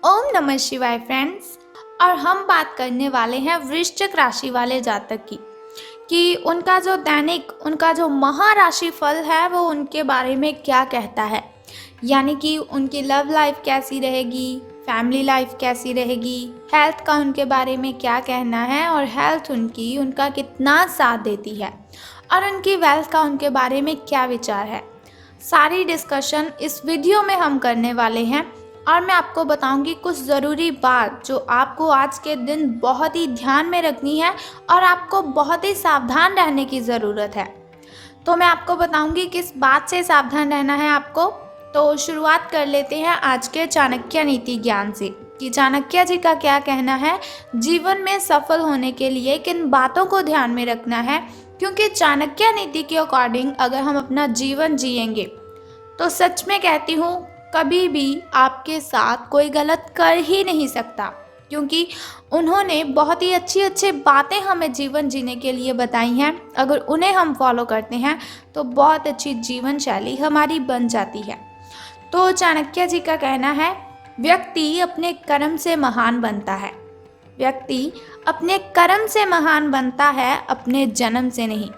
ओम नमः शिवाय फ्रेंड्स। और हम बात करने वाले हैं वृश्चिक राशि वाले जातक की कि उनका जो दैनिक उनका जो महाराशि फल है वो उनके बारे में क्या कहता है। यानी कि उनकी लव लाइफ कैसी रहेगी, फैमिली लाइफ कैसी रहेगी, हेल्थ का उनके बारे में क्या कहना है और हेल्थ उनका कितना साथ देती है और उनकी वेल्थ का उनके बारे में क्या विचार है। सारी डिस्कशन इस वीडियो में हम करने वाले हैं और मैं आपको बताऊंगी कुछ ज़रूरी बात जो आपको आज के दिन बहुत ही ध्यान में रखनी है और आपको बहुत ही सावधान रहने की ज़रूरत है। तो मैं आपको बताऊंगी किस बात से सावधान रहना है आपको। तो शुरुआत कर लेते हैं आज के चाणक्य नीति ज्ञान से कि चाणक्य जी का क्या कहना है, जीवन में सफल होने के लिए किन बातों को ध्यान में रखना है। क्योंकि चाणक्य नीति के अकॉर्डिंग अगर हम अपना जीवन जिएंगे तो सच में कहती हूँ कभी भी आपके साथ कोई गलत कर ही नहीं सकता, क्योंकि उन्होंने बहुत ही अच्छी अच्छी बातें हमें जीवन जीने के लिए बताई हैं। अगर उन्हें हम फॉलो करते हैं तो बहुत अच्छी जीवन शैली हमारी बन जाती है। तो चाणक्य जी का कहना है, व्यक्ति अपने कर्म से महान बनता है। व्यक्ति अपने कर्म से महान बनता है, अपने जन्म से नहीं।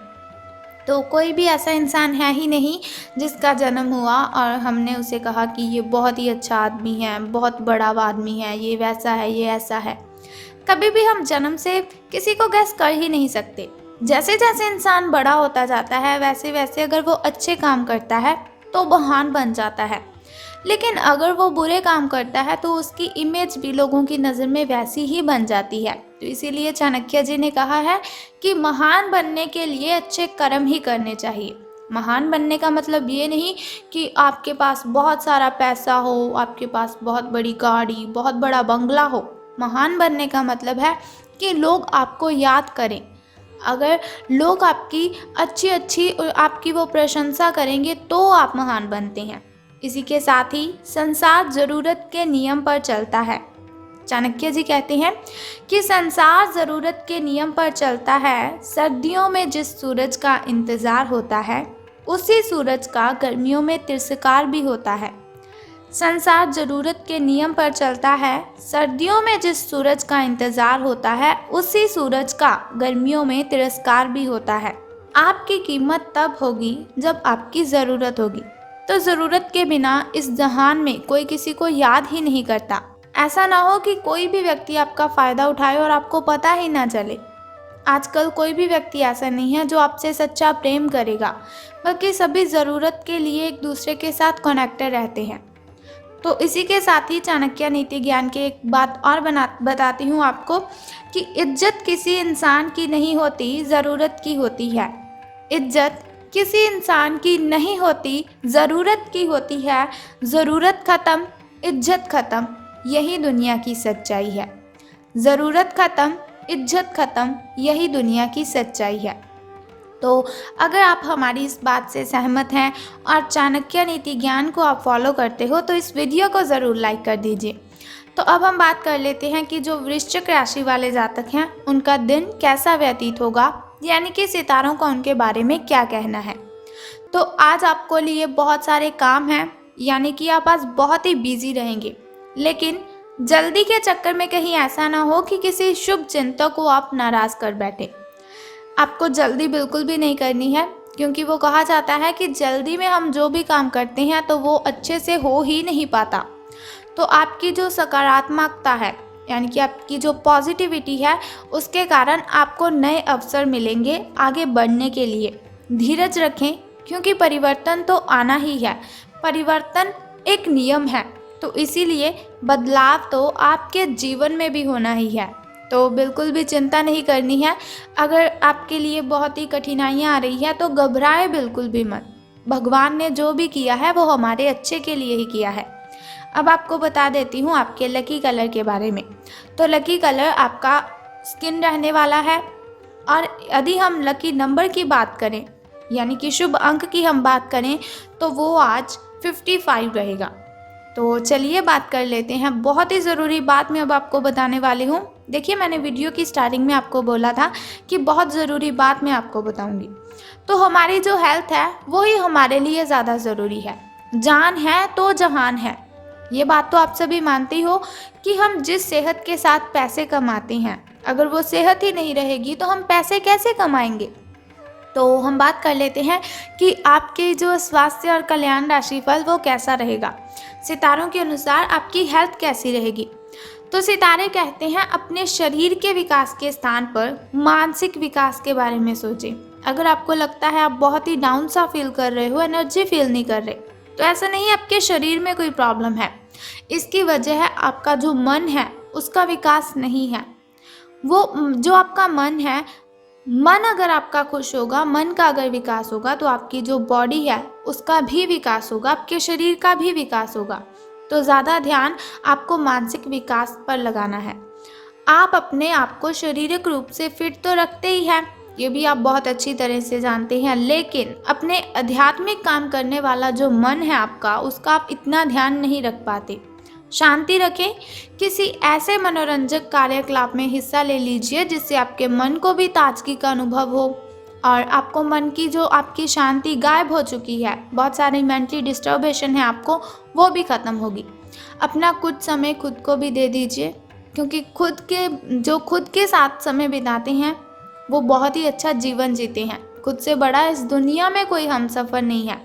तो कोई भी ऐसा इंसान है ही नहीं जिसका जन्म हुआ और हमने उसे कहा कि ये बहुत ही अच्छा आदमी है, बहुत बड़ा आदमी है, ये वैसा है, ये ऐसा है। कभी भी हम जन्म से किसी को गैस कर ही नहीं सकते। जैसे जैसे इंसान बड़ा होता जाता है वैसे वैसे अगर वो अच्छे काम करता है तो महान बन जाता है, लेकिन अगर वो बुरे काम करता है तो उसकी इमेज भी लोगों की नज़र में वैसी ही बन जाती है। तो इसीलिए चाणक्य जी ने कहा है कि महान बनने के लिए अच्छे कर्म ही करने चाहिए। महान बनने का मतलब ये नहीं कि आपके पास बहुत सारा पैसा हो, आपके पास बहुत बड़ी गाड़ी, बहुत बड़ा बंगला हो। महान बनने का मतलब है कि लोग आपको याद करें। अगर लोग आपकी अच्छी आपकी वो प्रशंसा करेंगे तो आप महान बनते हैं। इसी के साथ ही संसार ज़रूरत के नियम पर चलता है। चाणक्य जी कहते हैं कि संसार ज़रूरत के नियम पर चलता है। सर्दियों में जिस सूरज का इंतज़ार होता है उसी सूरज का गर्मियों में तिरस्कार भी होता है। संसार ज़रूरत के नियम पर चलता है। सर्दियों में जिस सूरज का इंतज़ार होता है उसी सूरज का गर्मियों में तिरस्कार भी होता है। आपकी कीमत तब होगी जब आपकी ज़रूरत होगी। तो ज़रूरत के बिना इस जहान में कोई किसी को याद ही नहीं करता। ऐसा ना हो कि कोई भी व्यक्ति आपका फ़ायदा उठाए और आपको पता ही ना चले। आजकल कोई भी व्यक्ति ऐसा नहीं है जो आपसे सच्चा प्रेम करेगा, बल्कि सभी ज़रूरत के लिए एक दूसरे के साथ कनेक्टेड रहते हैं। तो इसी के साथ ही चाणक्य नीति ज्ञान की एक बात और बताती हूँ आपको कि इज्जत किसी इंसान की नहीं होती, ज़रूरत की होती है। इज्जत किसी इंसान की नहीं होती, ज़रूरत की होती है। ज़रूरत ख़त्म, इज्जत ख़त्म, यही दुनिया की सच्चाई है। ज़रूरत ख़त्म, इज्जत ख़त्म, यही दुनिया की सच्चाई है। तो अगर आप हमारी इस बात से सहमत हैं और चाणक्य नीति ज्ञान को आप फॉलो करते हो तो इस वीडियो को ज़रूर लाइक कर दीजिए। तो अब हम बात कर लेते हैं कि जो वृश्चिक राशि वाले जातक हैं उनका दिन कैसा व्यतीत होगा, यानी कि सितारों का उनके बारे में क्या कहना है। तो आज आपको लिए बहुत सारे काम हैं, यानी कि आप आज बहुत ही बिजी रहेंगे, लेकिन जल्दी के चक्कर में कहीं ऐसा ना हो कि किसी शुभ चिंतक को आप नाराज़ कर बैठे। आपको जल्दी बिल्कुल भी नहीं करनी है, क्योंकि वो कहा जाता है कि जल्दी में हम जो भी काम करते हैं तो वो अच्छे से हो ही नहीं पाता। तो आपकी जो सकारात्मकता है, यानी कि आपकी जो पॉजिटिविटी है, उसके कारण आपको नए अवसर मिलेंगे आगे बढ़ने के लिए। धीरज रखें, क्योंकि परिवर्तन तो आना ही है। परिवर्तन एक नियम है, तो इसीलिए बदलाव तो आपके जीवन में भी होना ही है। तो बिल्कुल भी चिंता नहीं करनी है। अगर आपके लिए बहुत ही कठिनाइयाँ आ रही हैं तो घबराए बिल्कुल भी मत। भगवान ने जो भी किया है वो हमारे अच्छे के लिए ही किया है। अब आपको बता देती हूँ आपके लकी कलर के बारे में। तो लकी कलर आपका स्किन रहने वाला है। और यदि हम लकी नंबर की बात करें, यानी कि शुभ अंक की हम बात करें, तो वो आज 55 रहेगा। तो चलिए बात कर लेते हैं। बहुत ही ज़रूरी बात मैं अब आपको बताने वाली हूँ। देखिए, मैंने वीडियो की स्टार्टिंग में आपको बोला था कि बहुत ज़रूरी बात मैं आपको बताऊँगी। तो हमारी जो हेल्थ है वो ही हमारे लिए ज़्यादा ज़रूरी है। जान है तो जहान है। ये बात तो आप सभी मानते ही हो कि हम जिस सेहत के साथ पैसे कमाते हैं, अगर वो सेहत ही नहीं रहेगी तो हम पैसे कैसे कमाएंगे। तो हम बात कर लेते हैं कि आपके जो स्वास्थ्य और कल्याण राशिफल वो कैसा रहेगा। सितारों के अनुसार आपकी हेल्थ कैसी रहेगी। तो सितारे कहते हैं अपने शरीर के विकास के स्थान पर मानसिक विकास के बारे में सोचें। अगर आपको लगता है आप बहुत ही डाउन सा फील कर रहे हो, एनर्जी फील नहीं कर रहे, तो ऐसा नहीं है आपके शरीर में कोई प्रॉब्लम है। इसकी वजह है आपका जो मन है उसका विकास नहीं है। वो जो आपका मन है, मन अगर आपका खुश होगा, मन का अगर विकास होगा तो आपकी जो बॉडी है उसका भी विकास होगा, आपके शरीर का भी विकास होगा। तो ज़्यादा ध्यान आपको मानसिक विकास पर लगाना है। आप अपने आप को शारीरिक रूप से फिट तो रखते ही हैं, ये भी आप बहुत अच्छी तरह से जानते हैं, लेकिन अपने आध्यात्मिक काम करने वाला जो मन है आपका, उसका आप इतना ध्यान नहीं रख पाते। शांति रखें, किसी ऐसे मनोरंजक कार्यकलाप में हिस्सा ले लीजिए जिससे आपके मन को भी ताजगी का अनुभव हो और आपको मन की जो आपकी शांति गायब हो चुकी है, बहुत सारी मेंटली डिस्टर्बेशन है आपको, वो भी ख़त्म होगी। अपना कुछ समय खुद को भी दे दीजिए, क्योंकि खुद के साथ समय बिताते हैं वो बहुत ही अच्छा जीवन जीते हैं। खुद से बड़ा इस दुनिया में कोई हमसफ़र नहीं है।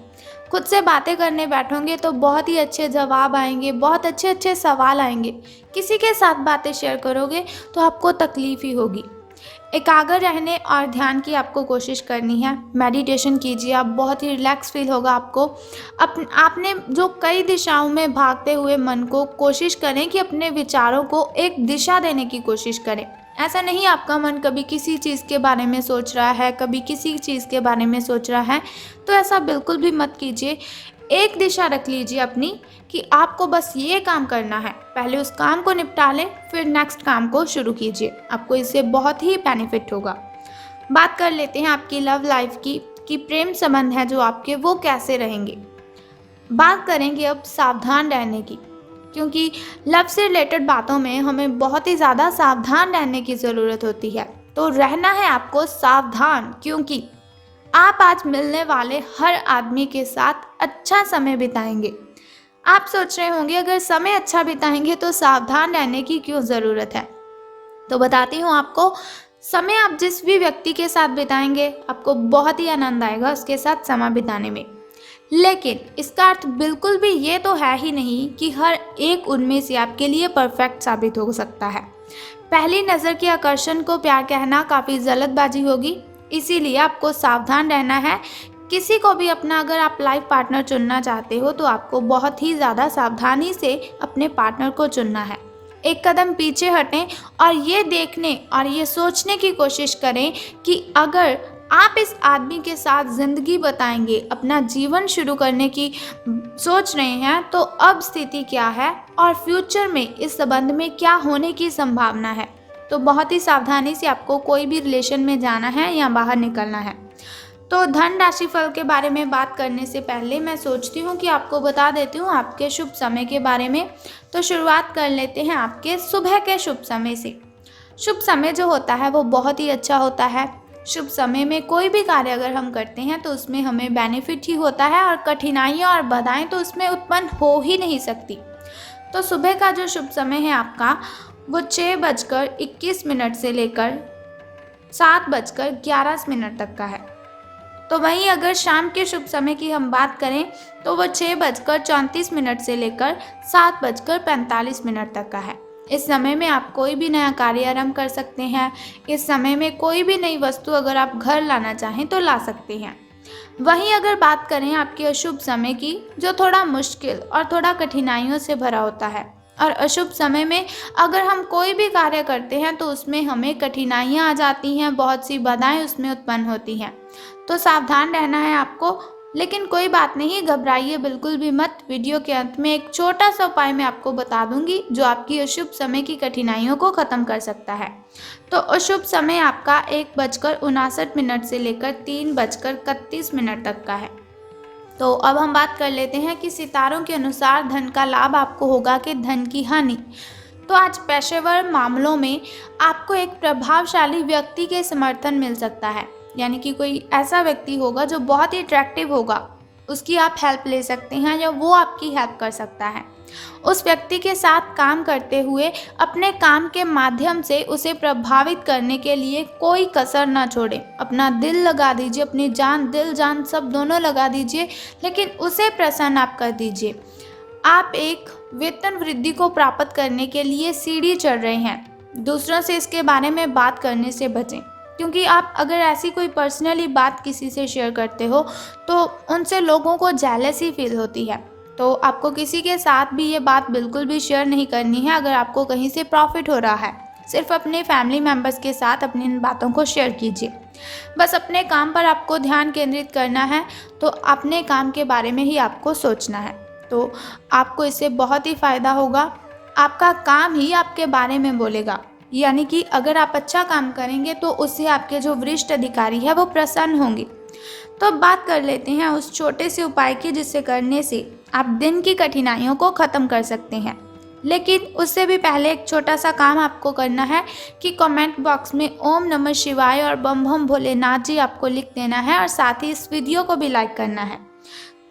खुद से बातें करने बैठोगे तो बहुत ही अच्छे जवाब आएंगे, बहुत अच्छे अच्छे सवाल आएंगे। किसी के साथ बातें शेयर करोगे तो आपको तकलीफ ही होगी। एकाग्र रहने और ध्यान की आपको कोशिश करनी है। मेडिटेशन कीजिए, आप बहुत ही रिलैक्स फील होगा आपको। आपने जो कई दिशाओं में भागते हुए मन को कोशिश करें कि अपने विचारों को एक दिशा देने की कोशिश करें। ऐसा नहीं आपका मन कभी किसी चीज़ के बारे में सोच रहा है, कभी किसी चीज़ के बारे में सोच रहा है, तो ऐसा बिल्कुल भी मत कीजिए। एक दिशा रख लीजिए अपनी कि आपको बस ये काम करना है, पहले उस काम को निपटा लें, फिर नेक्स्ट काम को शुरू कीजिए। आपको इससे बहुत ही बेनिफिट होगा। बात कर लेते हैं आपकी लव लाइफ की कि प्रेम संबंध है जो आपके वो कैसे रहेंगे। बात करेंगे अब सावधान रहने की, क्योंकि लव से रिलेटेड बातों में हमें बहुत ही ज़्यादा सावधान रहने की ज़रूरत होती है। तो रहना है आपको सावधान, क्योंकि आप आज मिलने वाले हर आदमी के साथ अच्छा समय बिताएंगे। आप सोच रहे होंगे अगर समय अच्छा बिताएंगे तो सावधान रहने की क्यों ज़रूरत है। तो बताती हूँ आपको, समय आप जिस भी व्यक्ति के साथ बिताएंगे आपको बहुत ही आनंद आएगा उसके साथ समय बिताने में। लेकिन इसका अर्थ बिल्कुल भी ये तो है ही नहीं कि हर एक उनमें से आपके लिए परफेक्ट साबित हो सकता है। पहली नज़र के आकर्षण को प्यार कहना काफ़ी जल्दबाजी होगी, इसीलिए आपको सावधान रहना है। किसी को भी अपना अगर आप लाइफ पार्टनर चुनना चाहते हो तो आपको बहुत ही ज़्यादा सावधानी से अपने पार्टनर को चुनना है। एक कदम पीछे हटें और ये देखने और ये सोचने की कोशिश करें कि अगर आप इस आदमी के साथ ज़िंदगी बताएंगे, अपना जीवन शुरू करने की सोच रहे हैं, तो अब स्थिति क्या है और फ्यूचर में इस संबंध में क्या होने की संभावना है। तो बहुत ही सावधानी से आपको कोई भी रिलेशन में जाना है या बाहर निकलना है। तो धन राशिफल के बारे में बात करने से पहले मैं सोचती हूँ कि आपको बता देती हूँ आपके शुभ समय के बारे में। तो शुरुआत कर लेते हैं आपके सुबह के शुभ समय से। शुभ समय जो होता है वो बहुत ही अच्छा होता है। शुभ समय में कोई भी कार्य अगर हम करते हैं तो उसमें हमें बेनिफिट ही होता है और कठिनाइयाँ और बाधाएं तो उसमें उत्पन्न हो ही नहीं सकती। तो सुबह का जो शुभ समय है आपका वो 6:21 से लेकर 7:11 तक का है। तो वहीं अगर शाम के शुभ समय की हम बात करें तो वो 6:34 से लेकर 7:45 तक का है। इस समय में आप कोई भी नया कार्य आरंभ कर सकते हैं। इस समय में कोई भी नई वस्तु अगर आप घर लाना चाहें तो ला सकते हैं। वहीं अगर बात करें आपके अशुभ समय की, जो थोड़ा मुश्किल और थोड़ा कठिनाइयों से भरा होता है, और अशुभ समय में अगर हम कोई भी कार्य करते हैं तो उसमें हमें कठिनाइयाँ आ जाती हैं, बहुत सी बाधाएं उसमें उत्पन्न होती हैं। तो सावधान रहना है आपको। लेकिन कोई बात नहीं, घबराइए बिल्कुल भी मत। वीडियो के अंत में एक छोटा सा उपाय मैं आपको बता दूंगी जो आपकी अशुभ समय की कठिनाइयों को ख़त्म कर सकता है। तो अशुभ समय आपका 1:59 से लेकर 3:31 तक का है। तो अब हम बात कर लेते हैं कि सितारों के अनुसार धन का लाभ आपको होगा कि धन की हानि। तो आज पेशेवर मामलों में आपको एक प्रभावशाली व्यक्ति के समर्थन मिल सकता है, यानी कि कोई ऐसा व्यक्ति होगा जो बहुत ही अट्रैक्टिव होगा, उसकी आप हेल्प ले सकते हैं या वो आपकी हेल्प कर सकता है। उस व्यक्ति के साथ काम करते हुए अपने काम के माध्यम से उसे प्रभावित करने के लिए कोई कसर ना छोड़ें। अपना दिल लगा दीजिए, अपनी जान, दिल जान सब दोनों लगा दीजिए, लेकिन उसे प्रसन्न आप कर दीजिए। आप एक वेतन वृद्धि को प्राप्त करने के लिए सीढ़ी चढ़ रहे हैं। दूसरों से इसके बारे में बात करने से बचें, क्योंकि आप अगर ऐसी कोई पर्सनली बात किसी से शेयर करते हो तो उनसे लोगों को जेलसी फील होती है। तो आपको किसी के साथ भी ये बात बिल्कुल भी शेयर नहीं करनी है अगर आपको कहीं से प्रॉफिट हो रहा है। सिर्फ अपने फैमिली मेम्बर्स के साथ अपनी इन बातों को शेयर कीजिए। बस अपने काम पर आपको ध्यान केंद्रित करना है, तो अपने काम के बारे में ही आपको सोचना है, तो आपको इससे बहुत ही फ़ायदा होगा। आपका काम ही आपके बारे में बोलेगा, यानी कि अगर आप अच्छा काम करेंगे तो उससे आपके जो वरिष्ठ अधिकारी है वो प्रसन्न होंगे। तो अब बात कर लेते हैं उस छोटे से उपाय की जिससे करने से आप दिन की कठिनाइयों को ख़त्म कर सकते हैं। लेकिन उससे भी पहले एक छोटा सा काम आपको करना है कि कमेंट बॉक्स में ओम नमः शिवाय और बम बम भोलेनाथ जी आपको लिख देना है, और साथ ही इस वीडियो को भी लाइक करना है।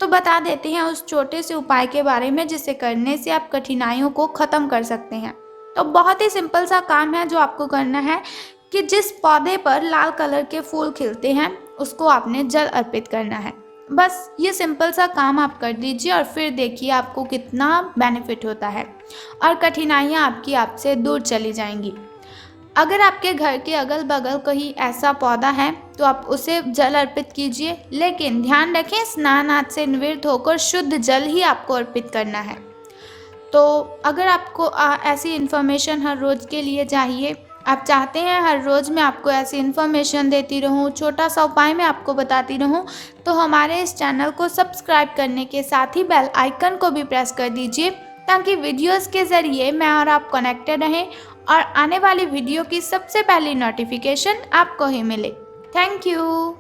तो बता देते हैं उस छोटे से उपाय के बारे में जिसे करने से आप कठिनाइयों को ख़त्म कर सकते हैं। तो बहुत ही सिंपल सा काम है जो आपको करना है कि जिस पौधे पर लाल कलर के फूल खिलते हैं उसको आपने जल अर्पित करना है। बस ये सिंपल सा काम आप कर दीजिए और फिर देखिए आपको कितना बेनिफिट होता है और कठिनाइयाँ आपकी आपसे दूर चली जाएंगी। अगर आपके घर के अगल बगल कहीं ऐसा पौधा है तो आप उसे जल अर्पित कीजिए, लेकिन ध्यान रखें स्नान आदि से निवृत्त होकर शुद्ध जल ही आपको अर्पित करना है। तो अगर आपको ऐसी इन्फॉर्मेशन हर रोज़ के लिए चाहिए, आप चाहते हैं हर रोज़ मैं आपको ऐसी इन्फॉर्मेशन देती रहूं, छोटा सा उपाय मैं आपको बताती रहूं, तो हमारे इस चैनल को सब्सक्राइब करने के साथ ही बेल आइकन को भी प्रेस कर दीजिए, ताकि वीडियोस के ज़रिए मैं और आप कनेक्टेड रहें और आने वाली वीडियो की सबसे पहली नोटिफिकेशन आपको ही मिले। Thank you.